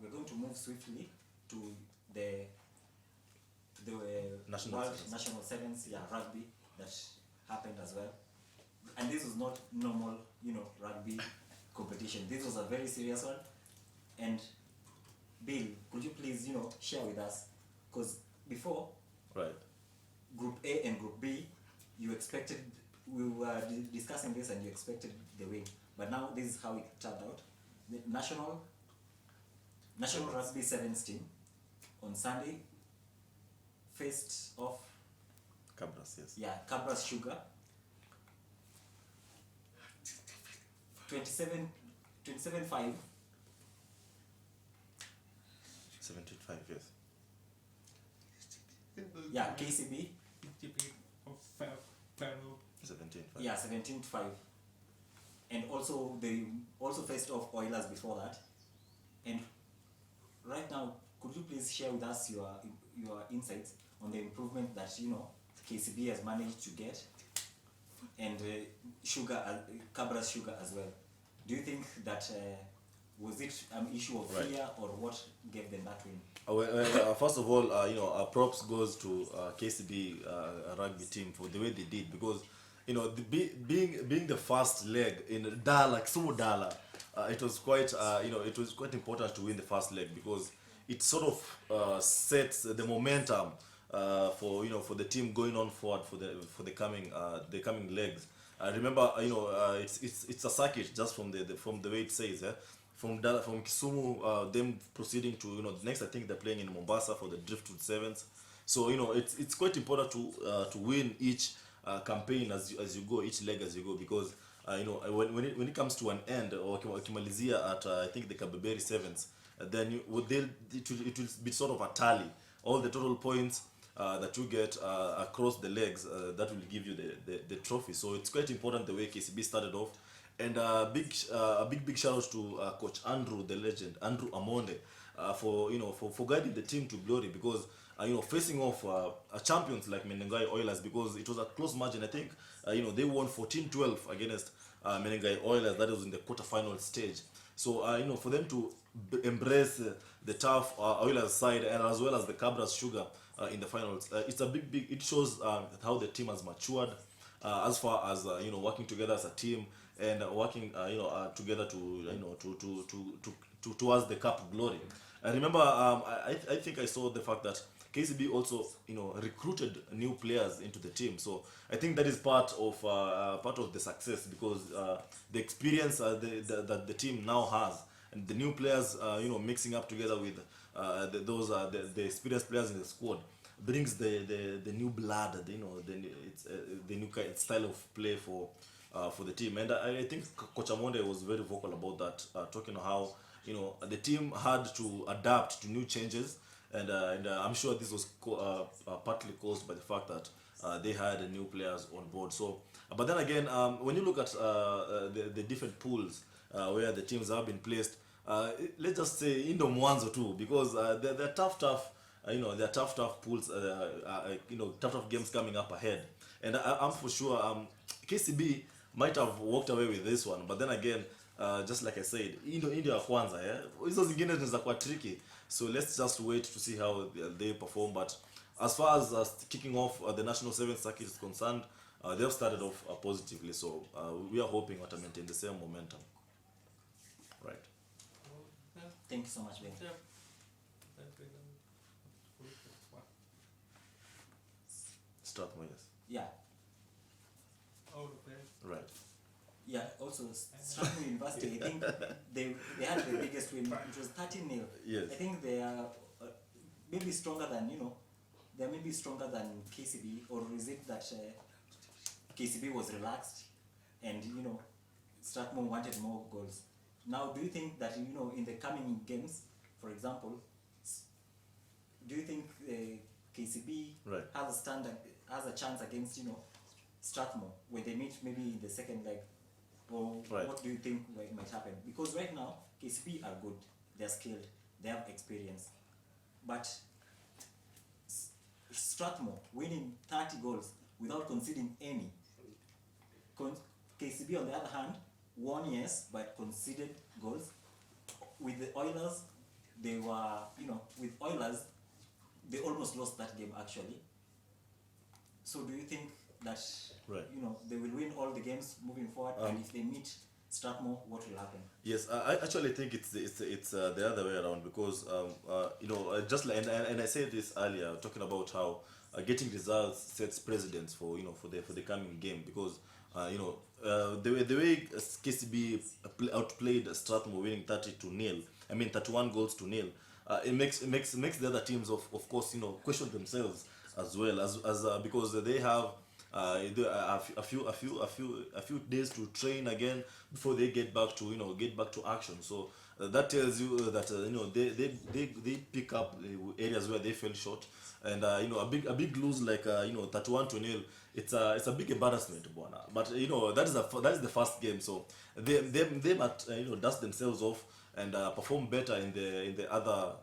we're going to move swiftly to the national sevens, rugby that happened as well. And this was not normal, rugby competition. This was a very serious one. And Bill, could you please, share with us? Because before, right, Group A and Group B, you expected, we were discussing this and you expected the win. But now this is how it turned out. The national rugby sevens team on Sunday faced off Cabras, yes. Yeah, Cabras Sugar. 27-5. 75, yes. Yeah, KCB. 17-5. Yeah, 17-5. And also they also faced off Oilers before that. And right now, could you please share with us your insights on the improvement that KCB has managed to get, and Cabras Sugar as well? Do you think that was it an issue of fear, or what gave them that win? First of all, our props goes to KCB rugby team for the way they did, because being the first leg in Dala, Dala, it was quite it was quite important to win the first leg, because it sort of sets the momentum for the team going on forward for the coming legs. Remember, it's a circuit just from the way it says, from Kisumu, them proceeding to the next. I think they're playing in Mombasa for the Driftwood Sevens. So it's quite important to win each campaign as you go, each leg as you go, because when it comes to an end, or kimalizia at I think the Kabeberi Sevens, then it will be sort of a tally, all the total points that you get across the legs, that will give you the trophy. So it's quite important the way KCB started off. And a big shout out to Coach Andrew, the legend, Andrew Amonde, for guiding the team to glory, because facing off champions like Menengai Oilers, because it was a close margin. I think they won 14-12 against Menengai Oilers. That was in the quarterfinal stage. So for them to embrace the tough Oilers side, and as well as the Cabras Sugar in the finals, it's a big. It shows how the team has matured as far as working together as a team, and working together to towards the cup glory. I remember I think I saw the fact that KCB also recruited new players into the team. So I think that is part of the success, because the experience that the team now has, and the new players mixing up together with the experienced players in the squad, brings the new blood, the new style of play for the team. And I think Coach Amonde was very vocal about that, talking on how the team had to adapt to new changes, and I'm sure this was partly caused by the fact that they had new players on board. So, but then again, when you look at the different pools where the teams have been placed, let's just say Indo Mwanzo too, because they're tough. They're tough pools. Tough games coming up ahead, and I'm for sure KCB might have walked away with this one, but then again, just like I said, India ya kwanza, hizo zingine zinaweza kuwa tricky. So let's just wait to see how they perform. But as far as kicking off the National Sevens circuit is concerned, they have started off positively. So we are hoping to maintain the same momentum. Right. Thank you so much, Ben. Strathmore, yes. Yeah. Right. Yeah, also Strathmore University, I think they had the biggest win. It was 13-0. Yes. I think they are maybe stronger than, they're maybe stronger than KCB, or is it that KCB was relaxed and, Strathmore wanted more goals? Now, do you think that, in the coming games, for example, do you think KCB right. has a chance against, Strathmore when they meet maybe in the second leg? Or right. What do you think might happen? Because right now, KCB are good, they're skilled, they have experience. But Strathmore winning 30 goals without conceding any. KCB, on the other hand, won, yes, but conceded goals. With the Oilers, they were, with Oilers, they almost lost that game actually. So do you think that, Right. they will win all the games moving forward, and if they meet Strathmore, what will happen? Yes, I actually think it's the other way around because just like, and I said this earlier talking about how getting results sets precedents for for the coming game because the way KCB outplayed Strathmore winning 30-0, I mean 31 goals to nil. It makes the other teams of course question themselves as well as because they have a few days to train again before they get back to action. So that tells you that they pick up areas where they fell short, and a big lose like 31-0. It's a big embarrassment, bwana. But that is the first game, so they might dust themselves off and perform better in the other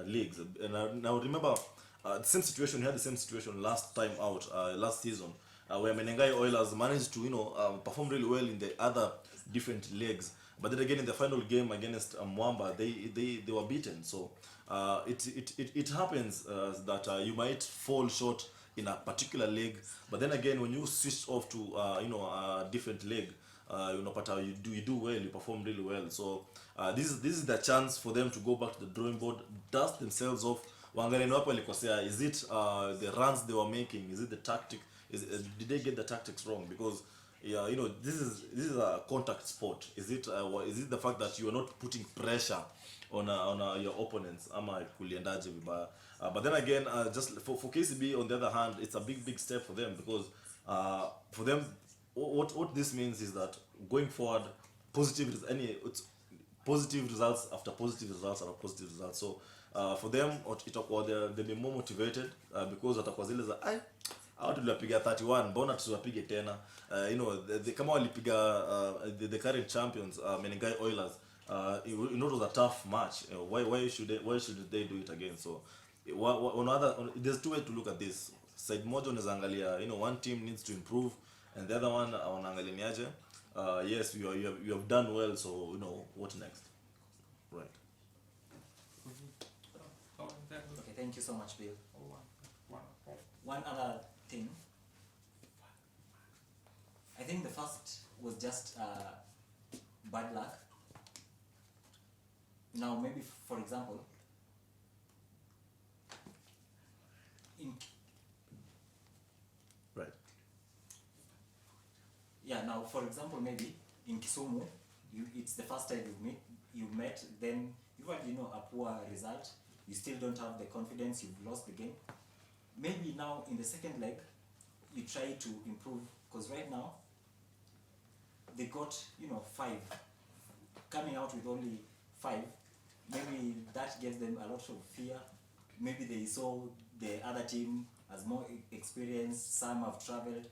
leagues. And now remember, the same situation. We had the same situation last time out, last season, where Menengai Oilers managed to perform really well in the other different legs, but then again in the final game against Mwamba, they were beaten. So it happens that you might fall short in a particular leg, but then again when you switch off to a different leg, but you do well, you perform really well. So this is the chance for them to go back to the drawing board, dust themselves off, waangalie ni wapi walikosea. Is it the runs they were making? Is it the tactic? Did they get the tactics wrong? Because this is a contact sport. Is it the fact that you are not putting pressure on your opponents? Ama kuliendaje vibaya? But then again, just for KCB on the other hand, it's a big step for them because for them, what this means is that going forward, it's positive results after positive results after positive results. So for them, they'll be more motivated because watakuwa zile za au tuliwapiga 31, mbona tusiwapige tena? Kama walipiga the current champions Menengai Oilers, it was a tough match. Why should they do it again? So there's two ways to look at this. Side moja unaweza angalia, one team needs to improve, and the other one wanaangalia niaje. Yes, you have done well, so what next, right? Okay, thank you so much, Bill. One other thing, I think the first was just bad luck. Now maybe for example, Right. Now for example, maybe in Kisumu, it's the first time you met, then you've had a poor result, you still don't have the confidence, you've lost the game. Maybe now in the second leg you try to improve, because right now they got 5, coming out with only 5. Maybe that gives them a lot of fear. Maybe they saw the other team as more experienced. Some have traveled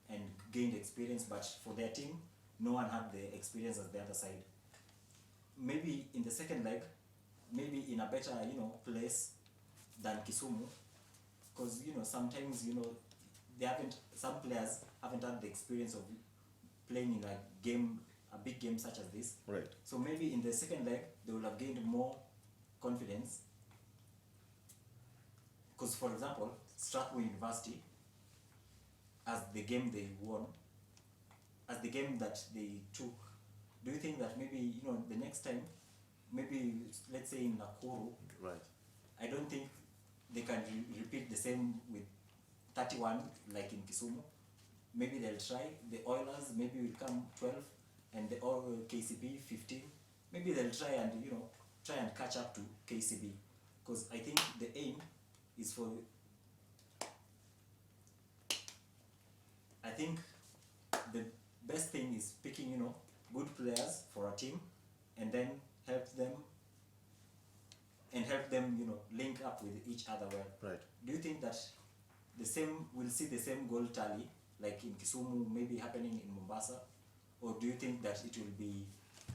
and gained experience, but for their team no one had the experience as the other side. Maybe in the second leg, maybe in a better place than Kisumu, because sometimes some players haven't had the experience of playing in a big game such as this. Right. So maybe in the second leg they will have gained more confidence, because for example Strathmore University, as the game they won, as the game that they took, do you think that maybe the next time, maybe let's say in Nakuru, Right. I don't think they can repeat the same with 31 like in Kisumu. Maybe they'll try. The Oilers maybe will come 12 and the KCB 15. Maybe they'll try and try and catch up to KCB, because I think the aim is for, I think the best thing is picking good players for a team, and then help them link up with each other well. Right. Do you think that we'll see the same goal tally like in Kisumu maybe happening in Mombasa, or do you think that it will be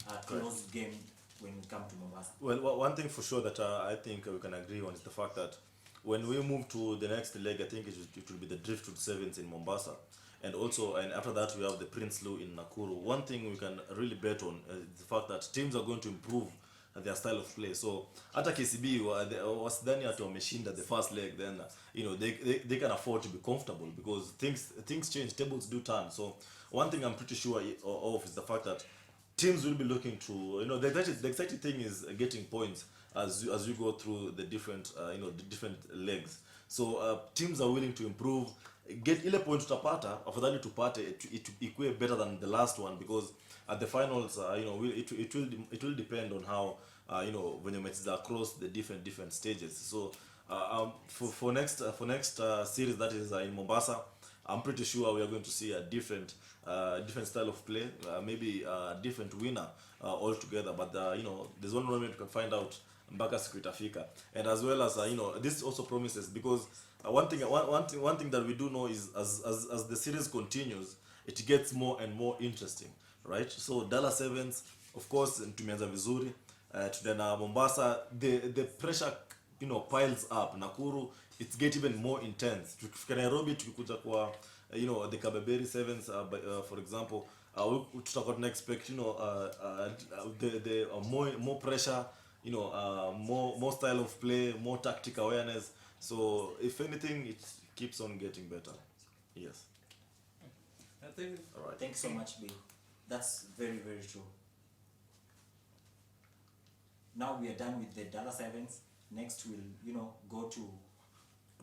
a close game when we come to Mombasa? Well, one thing for sure that I think we can agree on is the fact that when we move to the next leg, I think it will be the Driftwood Sevens in Mombasa, and after that we have the Prince Lou in Nakuru. One thing we can really bet on is the fact that teams are going to improve their style of play. So hata KCB wasidhani ati wameshinda the first leg, then they can afford to be comfortable, because things change, tables do turn. So one thing I'm pretty sure of is the fact that teams will be looking to, the exciting thing is getting points as you go through the different the different legs. So teams are willing to improve, get ile point tutapata, afadhali tupate it ikue better than the last one, because at the finals it will depend on how when you matches across the different stages. So for next series that is in Mombasa, I'm pretty sure we are going to see a different style of play, maybe a different winner altogether. But there's one moment you can find out mpaka siku itafika, and as well as this also promises, because one thing that we do know is as the series continues, it gets more and more interesting, right? So Dala Sevens, of course, tumeanza vizuri, tunaenda Mombasa, the pressure piles up. Nakuru, it's get even more intense. Tukifika Nairobi, tukikuja kwa the Kabeberi Sevens, for example, tutakuwa tuna expect the more pressure, more style of play, more tactic awareness. So if anything, it keeps on getting better. Yes. I think All right. Thanks so much, Bill. That's very, very true. Now we are done with the Dala Sevens. Next we'll go to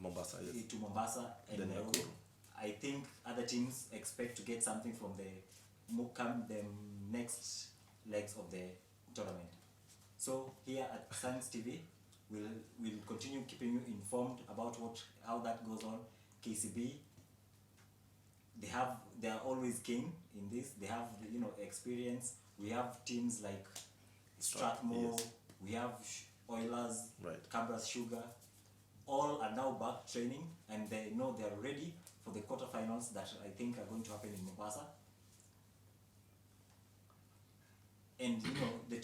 Mombasa, yes. Mombasa and Then Nairobi. Nakuru. I think other teams expect to get something from the next legs of the tournament. So here at Science TV, we'll continue keeping you informed about how that goes on. KCB, they are always king in this. They have experience. We have teams like Strathmore. Yes. We have Oilers, Right. Cabras Sugar. All are now back training, and they know they are ready for the quarterfinals that I think are going to happen in Mombasa. And the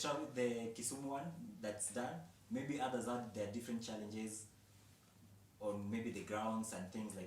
Kisumu one that's done. Maybe others had their different challenges on maybe the grounds and things like that.